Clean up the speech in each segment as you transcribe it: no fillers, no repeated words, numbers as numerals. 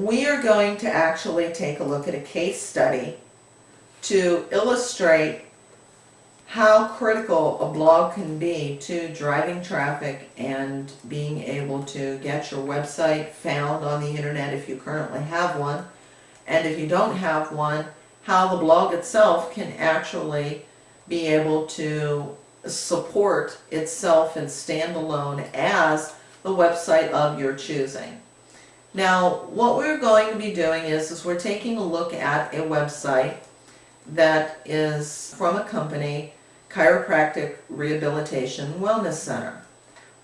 we are going to actually take a look at a case study to illustrate how critical a blog can be to driving traffic and being able to get your website found on the internet if you currently have one, and if you don't have one, how the blog itself can actually be able to support itself and stand alone as the website of your choosing. Now, what we're going to be doing is we're taking a look at a website that is from a company, Chiropractic Rehabilitation Wellness Center.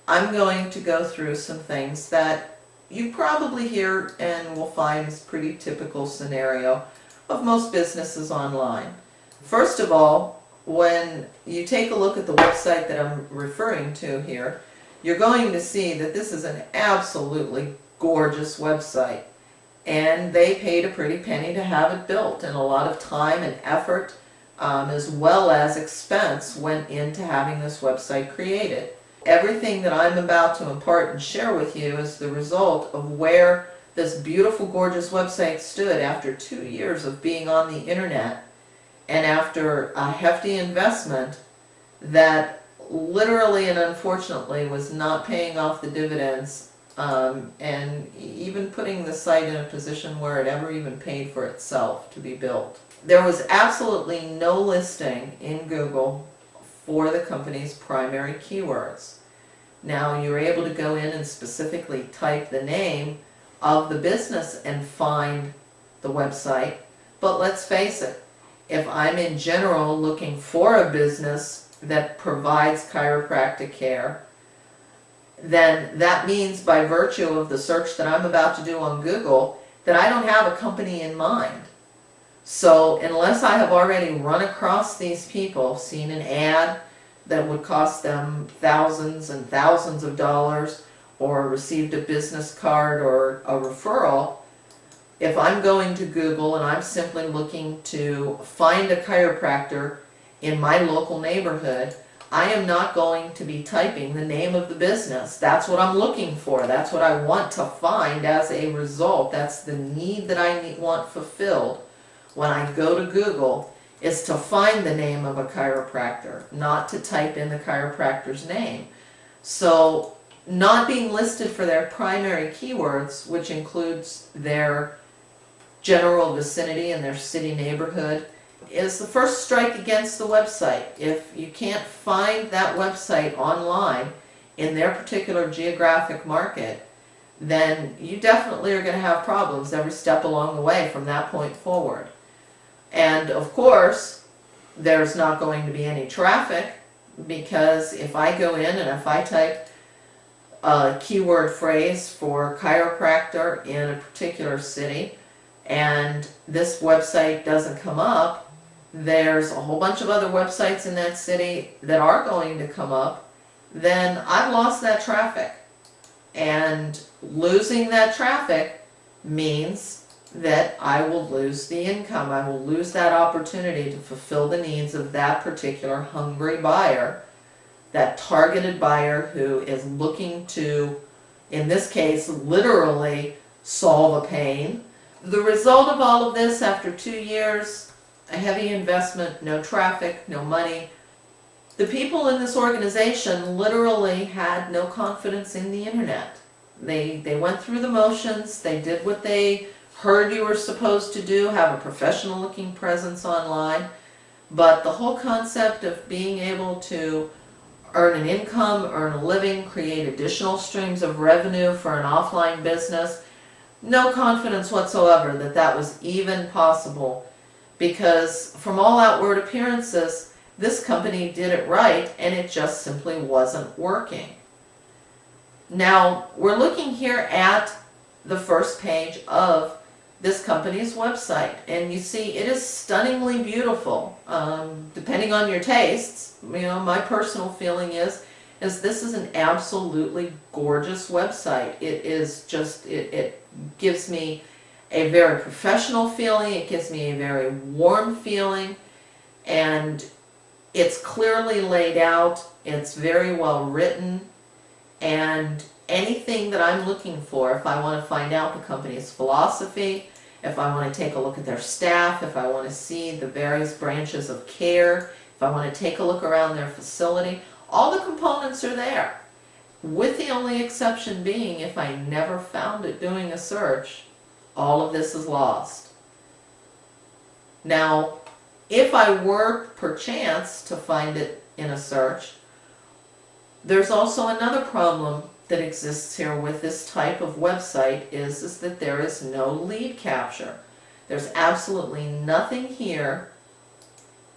I'm going to go through some things that you probably hear and will find is pretty typical scenario of most businesses online. First of all, when you take a look at the website that I'm referring to here, you're going to see that this is an absolutely gorgeous website, and they paid a pretty penny to have it built, and a lot of time and effort as well as expense went into having this website created. Everything that I'm about to impart and share with you is the result of where this beautiful, gorgeous website stood after 2 years of being on the internet and after a hefty investment that literally and unfortunately was not paying off the dividends, and even putting the site in a position where it ever even paid for itself to be built. There was absolutely no listing in Google for the company's primary keywords. Now, you're able to go in and specifically type the name of the business and find the website, but let's face it, if I'm in general looking for a business that provides chiropractic care, then that means by virtue of the search that I'm about to do on Google that I don't have a company in mind. So unless I have already run across these people, seen an ad that would cost them thousands and thousands of dollars, or received a business card or a referral, if I'm going to Google and I'm simply looking to find a chiropractor in my local neighborhood, I am not going to be typing the name of the business. That's what I'm looking for. That's what I want to find as a result. That's the need that I want fulfilled when I go to Google, is to find the name of a chiropractor, not to type in the chiropractor's name. So not being listed for their primary keywords, which includes their general vicinity and their city neighborhood, is the first strike against the website. If you can't find that website online in their particular geographic market, then you definitely are going to have problems every step along the way from that point forward. And of course, there's not going to be any traffic, because if I go in and if I type a keyword phrase for chiropractor in a particular city and this website doesn't come up, there's a whole bunch of other websites in that city that are going to come up, then I've lost that traffic. And losing that traffic means that I will lose the income. I will lose that opportunity to fulfill the needs of that particular hungry buyer, that targeted buyer who is looking to, in this case, literally solve a pain. The result of all of this, after 2 years, a heavy investment, no traffic, no money, the people in this organization literally had no confidence in the internet. They went through the motions, they did what they heard you were supposed to do, have a professional looking presence online, but the whole concept of being able to earn an income, earn a living, create additional streams of revenue for an offline business, no confidence whatsoever that that was even possible, because from all outward appearances, this company did it right and it just simply wasn't working. Now, we're looking here at the first page of this company's website, and you see it is stunningly beautiful. Depending on your tastes, my personal feeling is this is an absolutely gorgeous website. It is just, it gives me a very professional feeling, it gives me a very warm feeling, and it's clearly laid out, it's very well written, and anything that I'm looking for, if I want to find out the company's philosophy, if I want to take a look at their staff, if I want to see the various branches of care, if I want to take a look around their facility, all the components are there. With the only exception being, if I never found it doing a search, all of this is lost. Now, if I were perchance to find it in a search, there's also another problem that exists here with this type of website is that there is no lead capture. There's absolutely nothing here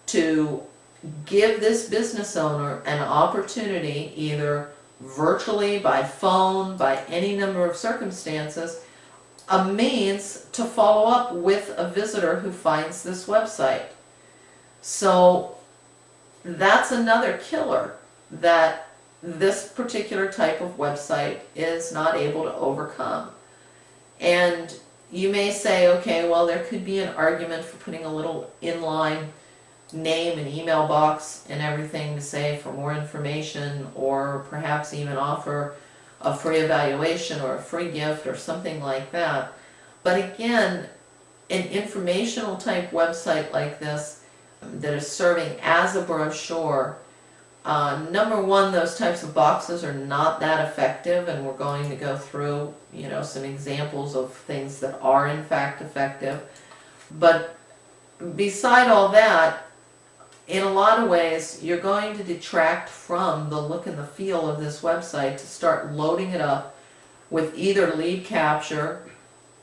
to give this business owner an opportunity, either virtually, by phone, by any number of circumstances, a means to follow up with a visitor who finds this website. So that's another killer that this particular type of website is not able to overcome. And you may say, okay, well, there could be an argument for putting a little inline name and email box and everything to say for more information, or perhaps even offer a free evaluation or a free gift or something like that. But again, an informational type website like this that is serving as a brochure, number one, those types of boxes are not that effective, and we're going to go through, some examples of things that are in fact effective. But beside all that, in a lot of ways, you're going to detract from the look and the feel of this website to start loading it up with either lead capture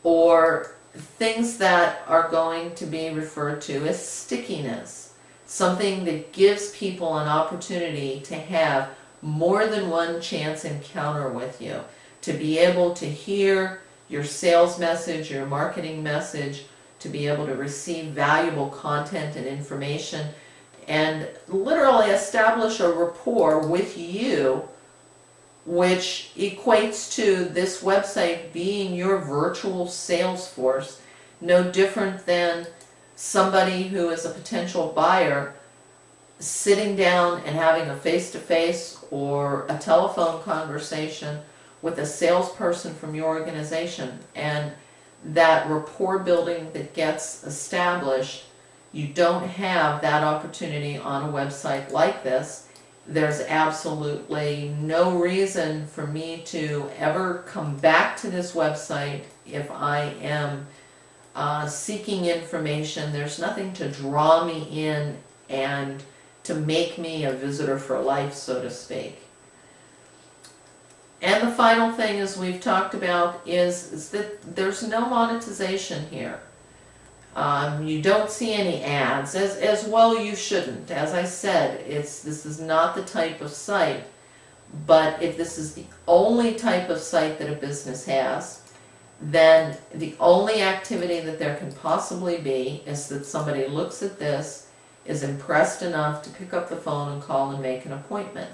or things that are going to be referred to as stickiness. Something that gives people an opportunity to have more than one chance encounter with you, to be able to hear your sales message, your marketing message, to be able to receive valuable content and information, and literally establish a rapport with you, which equates to this website being your virtual sales force, no different than somebody who is a potential buyer sitting down and having a face-to-face or a telephone conversation with a salesperson from your organization. And that rapport building that gets established, you don't have that opportunity on a website like this. There's absolutely no reason for me to ever come back to this website if I am seeking information. There's nothing to draw me in and to make me a visitor for life, so to speak. And the final thing, as we've talked about, is that there's no monetization here. You don't see any ads, as well you shouldn't. As I said, this is not the type of site, but if this is the only type of site that a business has, then the only activity that there can possibly be is that somebody looks at this, is impressed enough to pick up the phone and call and make an appointment.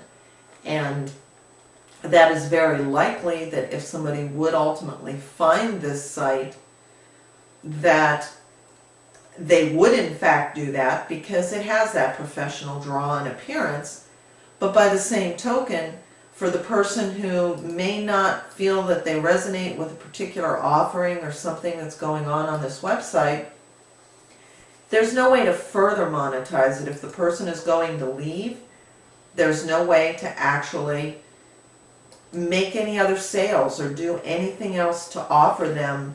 And that is very likely that if somebody would ultimately find this site, that they would in fact do that because it has that professional draw and appearance. But by the same token, for the person who may not feel that they resonate with a particular offering or something that's going on this website, there's no way to further monetize it. If the person is going to leave, there's no way to actually make any other sales or do anything else to offer them